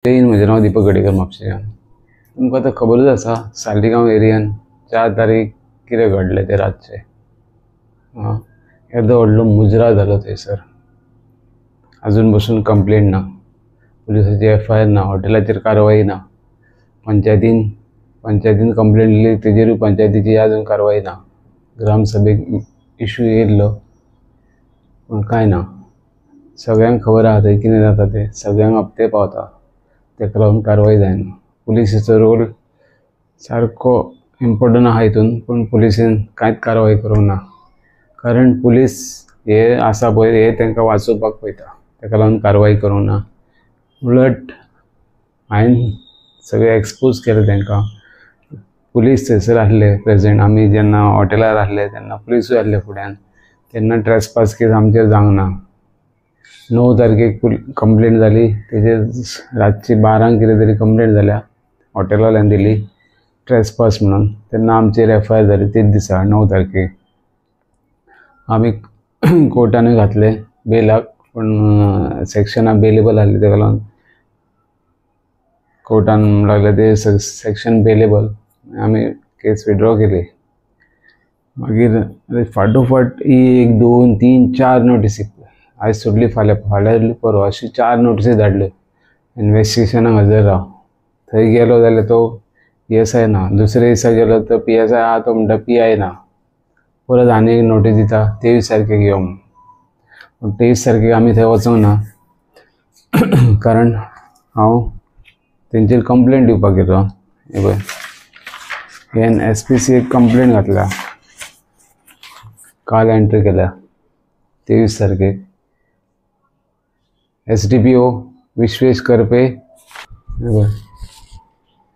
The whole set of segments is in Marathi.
म्हजें नांव दीपक गडेकर म्हापशेंच्यान. तुमकां आतां खबरूच आसा सालिगांव एरियान 4 तारीख कितें घडलें तें रातचें. येदो व्हडलो मुजरा जालो थंयसर. आजून पसून कंप्लेंट ना, पुलिसाची FIR ना, हॉटेलाचेर कारवाई ना. पंचायतीन कंप्लेंट दिली तेजेरूय पंचायतीची आजून कारवाई ना. ग्रामसभेक इश्यू येयल्लो पूण कांय ना. सगळ्यांक खबर आहा थंय कितें जाता तें, सगळ्यांक हप्ते पावता, तेका लागून कारवाई जायना. पुलिसेचो रोल सारको इम्पॉर्टंट आहा हितून, पूण पुलिसेन कांयच कारवाई करूंक ना. कारण पुलीस हे आसा पळय हे तेंकां वाचोवपाक पळयता, तेका लागून कारवाई करूंक ना. उलट हांवें सगळे एक्सपोज केले तेंकां. पुलीस थंयसर आसले प्रेजेंट. आमी जेन्ना हॉटेलार आसले तेन्ना पुलिसूय आसले फुड्यान. तेन्ना ट्रेसपास केस आमचेर जावंक ना. 9 तारखेक कंप्लेंट जाली, तेजे रातची 12 कितें तरी कंप्लेंट जाल्या, हॉटेलवाल्यान दिली ट्रेसपास म्हणून. तेन्ना आमचेर FIR जाली तेच दिसा 9 तारखेक. आमी कोर्टानूय घातले बेलाक, पूण सेक्शनाक बेलेबल आसले तेका लागून कोर्टान लागले ते सेक्शन बेलेबल. आमी केस विड्रॉ केली. मागीर फाटोफाट 1, 2, 3, 4 नोटीसी आयज सोडली फाल्यां सोडली परवा अशी 4 नोटीसी धाडल्यो. इन्वेस्टिगेशनाक हजर राव. थंय गेलो जाल्यार तो PSI ना. दुसऱ्या दिसा गेलो तर PSI आहा तो म्हणटा PI ना. परत आनी एक नोटीस दिता 23 तारखेक यो म्हणून. पूण 23 तारखेक आमी थंय वचोंक ना, कारण हांव तेंचेर कंप्लेंट दिवपाक गेलो. हे पळय, हांवें SPC एक कंप्लेंट घातल्या, काल एंट्री केल्या 23 तारखेक. SDPO विश्वेश करपे,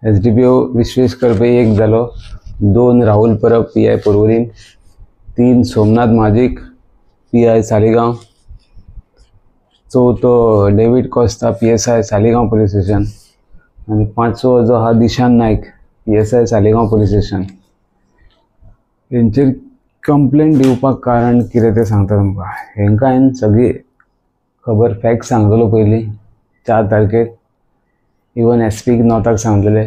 SDPO विश्वेश करपे 1 जालो, 2 राहुल परब PI पर्वरीम, 3 सोमनाथ माजीक PI सालिगांव, 4थो David Costa PSI Saligao police station आनी 5वो जो आहा Dishan Naik PSI Saligao police station. हेंचेर कंप्लेंट दिवपाक कारण कितें तें सांगता तुमकां. हेंकां हांवें सगळी खबर फॅक्ट सांगलेलो पयलीं 4 तारखेक. इवन SP नॉताक सांगलेले,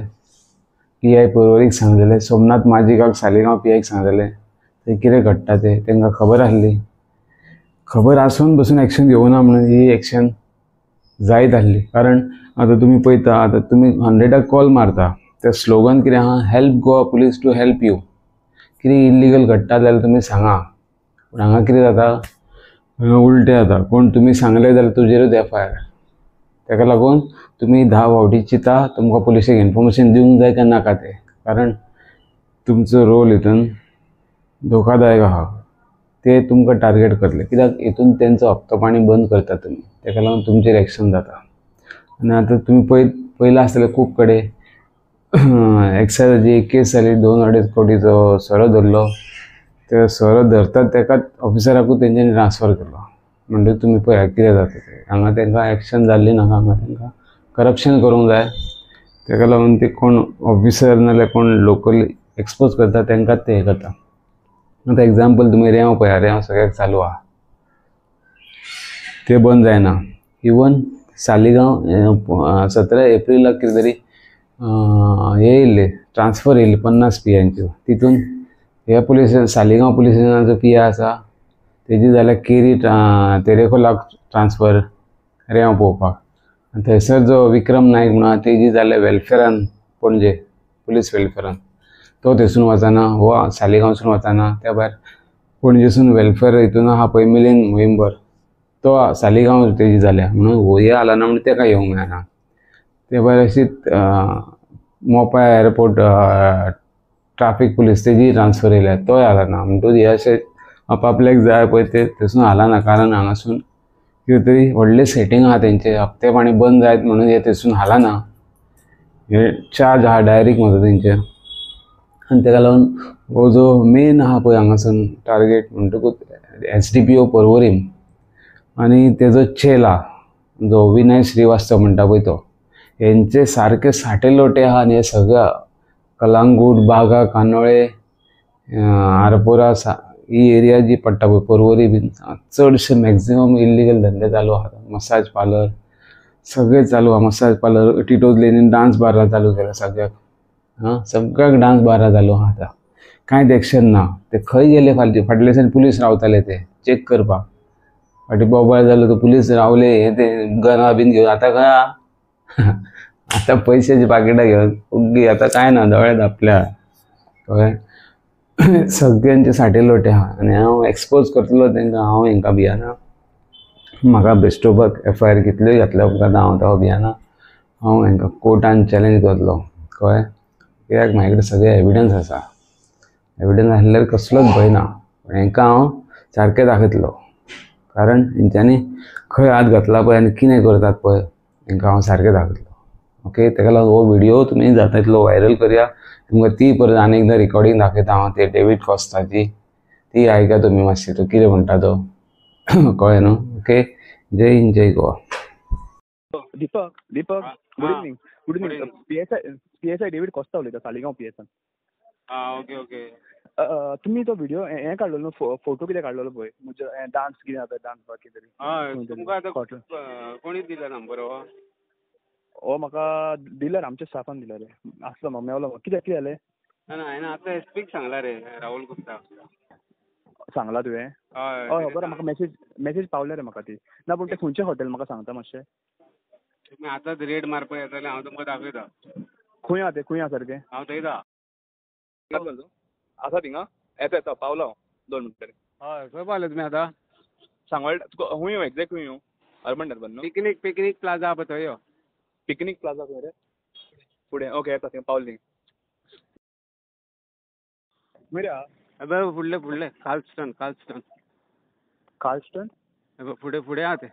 PI पर्वरीक सांगलेले, सोमनाथ माजिकाक सालिगांव PIक सांगलेले. थंय कितें घडटा तें तेंकां खबर आसली. खबर आसून पसून एक्शन घेवना म्हणून ही एक्शन जायत आसली. कारण आतां तुमी पळयता, आतां तुमी 100 कॉल मारता, तें स्लोगन कितें आहा, help Goa police to help you. कितें इल्लिगल घडटा जाल्यार तुमी सांगा. पूण हांगा कितें जाता, उलटें जाता. कोण तुमी सांगलें जाल्यार तुजेरूच FIR. तेका लागून तुमी 10 फावटी चिंता तुमकां पुलिशेक इन्फॉर्मेशन दिवंक जाय काय नाका तें. कारण तुमचो रोल हितून धोकादायक आहा. ते तुमकां टार्गेट करतले, कित्याक हितून तेंचो हप्तो पाणी बंद करता तुमी. तेका लागून तुमचेर एक्शन जाता. आनी आतां तुमी पयला आसतलें खूब कडेन एक्सायजाची एक केस जाली, 2-2.5 कोटीचो सोरो धरलो. ते सोरो धरतात तेकाच ऑफिसराकूच तेंच्यांनी ट्रान्सफर केलो. म्हणजे तुमी पळयात कितें जाता तें. हांगा तेंकां एक्शन जाल्ली नाका. हांगा तेंकां करप्शन करूंक जाय. तेका लागून ते कोण ऑफिसर नाल्यार कोण लोकल एक्सपोज करता तेंकांच ते हे करता. आतां एग्जाम्पल तुमी रेंव पळया, रेंव सगळ्याक चालू आहा, ते बंद जायना. इवन सालिगांव 17 एप्रिलाक कितें तरी हे येयल्ले ट्रान्सफर येयल्ली 50 PIंच्यो. तितून ह्या पुलीस सालिगांव पुलीस स्टेशनाचो PI आसा तेजी जाल्यार केरी तेरेखोलाक ट्रान्सफर रेंव पळोवपाक. थंयसर जो विक्रम नायक म्हणून आहा तेजी जाल्यार वेलफेरान पणजे पुलीस वेलफेरान. तो थंयसून वचना, हो सालिगांवसून वचना. त्या भायर पणजेसून वेलफेअर हितून आहा पळय मिलिंद मोहिंबर, तो सालिगांव तेजी जाल्या म्हणून हो हे आला ना म्हणून तेका येवंक मेळना. ते भायर अशीच मोपा एअरपोर्ट ट्राफीक पुलीस तेजी ट्रान्सफर येयल्या, तोय आला ना. म्हणटूच हे अशें आपापल्याक जाय पळय ते थंयसून आला ना. कारण हांगासून कितें तरी व्हडले सेटींग आहा तेंचे, हप्ते पाणी बंद जायत म्हणून हे थंयसून हाला ना. हे चार्ज आहा डायरेक्ट म्हणटा तेंचेर. आनी तेका लागून हो जो मेन आहा पळय हांगासून टार्गेट म्हणटकूच SDPO पर्वरीम आनी तेजो चेला जो विनय श्रीवास्तव म्हणटा पळय तो, हेंचे सारके साठे आहा. आनी हे सगळ्या कलांगूट, बागा, कानोळे, आरपोरा ही एरिया जी पडटा पळय पर्वरी बीन चडशे मॅक्झिमम इल्लिगल धंदे चालू आहात. मसाज पार्लर सगळे चालू हा मसाज पार्लर टिटोज लेनीन डान्स बारा चालू केला सगळ्याक. हां सगळ्याक डान्स बारा चालू हा आतां. कांयच एक्शन ना. ते खंय गेले फाटल्या दिसांनी पुलीस रावताले ते चेक करपाक. फाटी बोबाळ जालो तो पुलीस रावले हे ते गना बीन घेवन आतां काय हा? आतां पयशाची पाकिटां घेवन ओग्गी आतां काय ना दोळे धापल्या कळ्ळें. सगळ्यांचे साठे आहा आनी हांव एक्सपोज करतलो तांकां. हांव हांकां भियाना. म्हाका बेश्टोवपाक FIR कितल्योय घातल्या उपरांत हांव तो भियाना. हांव हांकां कोर्टान चॅलेंज करतलो कळ्ळें. कित्याक म्हाजे कडेन सगळे एविडन्स आसा. एविडन्स आसल्यार कसलोच भंय ना. हांकां हांव सारकें दाखयतलो. कारण हेंच्यांनी खंय हात घातला पळय आनी कितें करतात पळय हांकां हांव सारकें दाखयतलो. ओके ताका लागून हो व्हिडियो तुमी जाता तितलो व्हायरल करया. तुमकां ती परत आनी एकदां रिकॉर्डिंग दाखयता हांव ते डेवीड कॉस्ताची. ती आयका तुमी मातशी तो कितें म्हणटा तो. कळ्ळें न्हू. ओके जय हिंद जय Goa. Deepak good evening. Good evening. PSI David Costa उलयता सालिगांव PSI. Okay okay. तुमी तो व्हिडिओ हें काडलेलो न्हू फोटो कितें काडलेलो पळय म्हणजे डान्स कितें जाता डान्स बा कितें तरी. हय तुमकां आतां कोणी दिला नंबर हो? हो म्हाका दिल्यार आमच्या स्टाफान दिला रे. आसलो म्हाका मेवलो कित्याक कितें जालें? ना ना हांवें आतां एसपीक सांगला रे राहुल गुप्ता. सांगला तुवें? हय हय बरें म्हाका मेसेज पावल्या रे म्हाका ती. ना पूण तें खंयचें हॉटेल म्हाका सांगता मातशें. तुमी आतांच रेड मारपाक येता जाल्यार हांव तुमकां दाखयता. खंय आहा तें खंय आहा सारकें? हांव थंयच आहा. आसा थिंगा? येता पावलो हांव 2 मिनटां. हय खंय पावले तुमी आतां? सांगोळ खूंय एक्झॅक्ट खूंय अर्बन अर्बन न्हू? पिकनीक प्लाझा आहा पळय थंय यो. पिकनीक प्लाझा खंय रे? फुडें ओके येता थिंगा पावली. खंय आहा? फुडले कार्लस्टन. कार्लस्टन? फुडें आहा तें.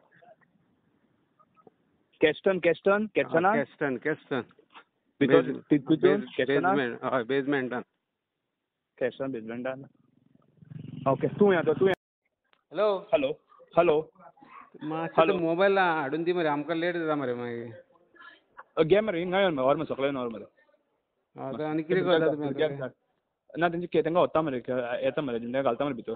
कॅस्टन कॅस्टना? कॅस्टन. तितून हय बेजमेंटान. कॅस्टन बेजमेंटान. ओके तूं येता हॅलो हॅलो मातसो मोबायल हाडून दी मरे आमकां लेट जाता मरे मागीर. घे मरे हिंगा येवन व्हर मरे सकयल व्हर मरे. आतां आनी कितें करता तुमी आतां? ना तेंचे तेंका व्हरता मरे येता मरे तेंका घालता मरे भितर.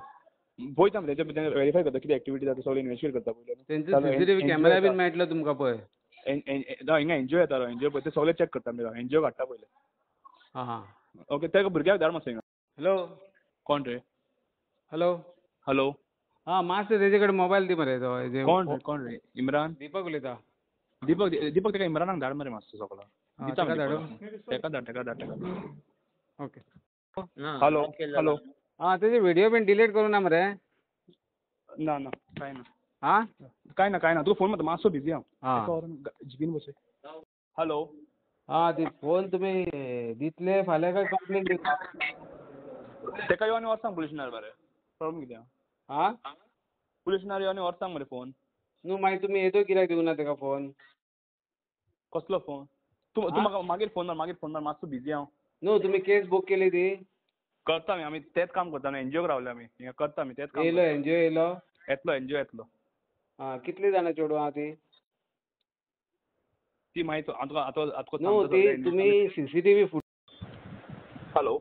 पळयता मरे तेंचे वेरीफाय करता कितें एक्टिविटी जाता सगळें इन्वेस्टिगेट करता पयलीं. तेंचो CCTV कॅमेरा बीन मेळटलो तुमकां पळय. हिंगा एनजीओ येता एनजीओ पळय ते सगळे चॅक करता मरे एनजीओ काडटा पयलीं. हां ओके तेका भुरग्याक धाड मातसो हिंगा. हॅलो कोण रे? हॅलो हां मातसो तेजे कडेन मोबायल दी मरे तो हेजे. कोण रे? इम्रान? दीपक उलयता. दीपक तेका इम्रानाक धाड मरे मातसो सगळो. ताका धाडू? तेका धाड. ओके. हॅलो तेजे व्हिडिओ बीन डिलीट करूं ना मरे? ना काय ना. हां काय ना तुका फोन मारता मातसो बिजी हांव. हां जिबीन बसय. हॅलो ती फोन तुमी दितले फाल्यां काय कंप्लेन दिता? तेका यो आनी व्हर सांग पुलीस स्टेशनार मरे. प्रॉब्लेम कितें? हां पुलीस स्टेशनार यो आनी व्हर सांग मरे फोन. न्हू मागीर तुमी येदो कित्याक दिवना तेका फोन? कसलो फोन? तूं म्हाका मागीर फोन मार मातसो बिजी हांव. न्हू तुमी केस बूक केली ती? करता आमी तेंच काम करता एनजीओक रावले आमी हिंगा करता आमी तेंच काम. येयलो एनजीओ येयलो? एनजीओ येतलो. कितलीं जाणां चेडूं आहा ती माहिती आतां न्हू ती तुमी CCTV हॅलो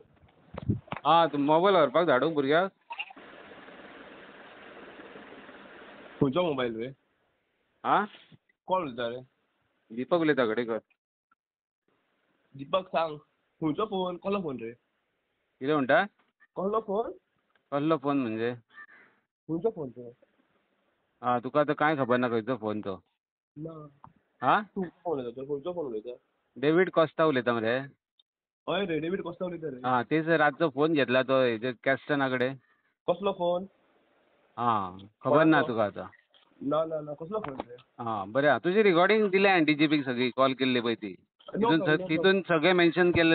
मोबायल व्हरपाक धाडूंक भुरग्याक? खंयचो मोबायल रे? कोण उलयता रे? दीपक उलयता गडेकर. दीपक सांग खंयचो फोन कसलो फोन रे? कितें म्हणटा? कसलो फोन म्हणजे? खंयचो फोन रे? तुका आतां कांय खबर ना खंयचो फोन तो? ना तूं फोन उलयता खंयचो फोन उलयता? डेवीड कॉस्ता उलयता मरे. हय रे डेवीड कोस्ता उलयता रे. तेच रातचो फोन घेतला तो हेजे कॅस्टना कडेन. कसलो फोन? खबर ना तुका आतां? ना कसलो फोन रे? बरें तुजी रिकॉर्डिंग दिल्या हांवें DGPक सगळी कॉल केल्ली पळय ती. तितून सगळें मेन्शन केल्लें